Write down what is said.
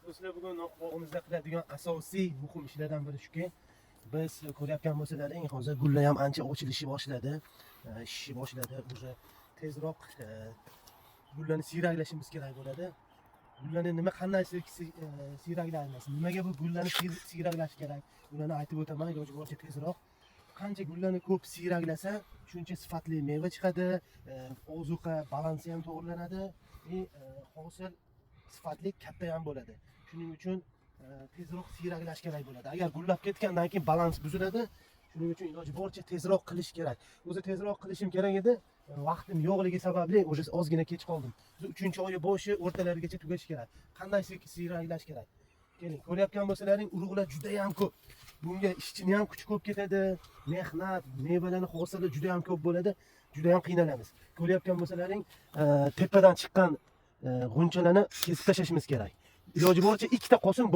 Do'stlar, bugun bog'imizda qiladigan asosiy muhim ishlardan biri shuki, biz ko'rayotgan bo'lsalaring, hozir gullar ham ancha ochilishni boshladi, shishni boshladi. Уже tezroq gullarni siyraklashimiz kerak bo'ladi. Gullarni qanday siyraklaymiz? Nimaga bu gullarni siyraklash kerak? Ularni aytib o'taman, iloji boricha tezroq. Qancha gullarni ko'p siyraklasa, shuncha sifatli meva chiqadi, ozuqa balansi ham to'g'rilanadi va hosil sifatli katta ham bo'ladi. Shuning uchun tezroq siyraklash kerak bo'ladi. Agar gullab ketgandan keyin balans buziladi. Shuning uchun iloji boricha tezroq qilish kerak. O'zi tezroq qilishim kerak edi. Vaqtim yo'qligi sababli o'sha ozgina kech qoldim. 3-oy boshi o'rtalarigacha tugash kerak. Qanday siyraklash kerak? Keling, ko'ryapgan bo'lsalaring, urug'lar juda ham ko'p. Bunga ishchini ham kuch ko'p ketadi, mehnat, mevalarning hosili juda ham ko'p bo'ladi. Juda ham qiynalamiz. Ko'ryapgan bo'lsalaring, tepadan chiqqan g'unchalarni kesib tashlashimiz kerak. Iloji boricha ikkita qolsin.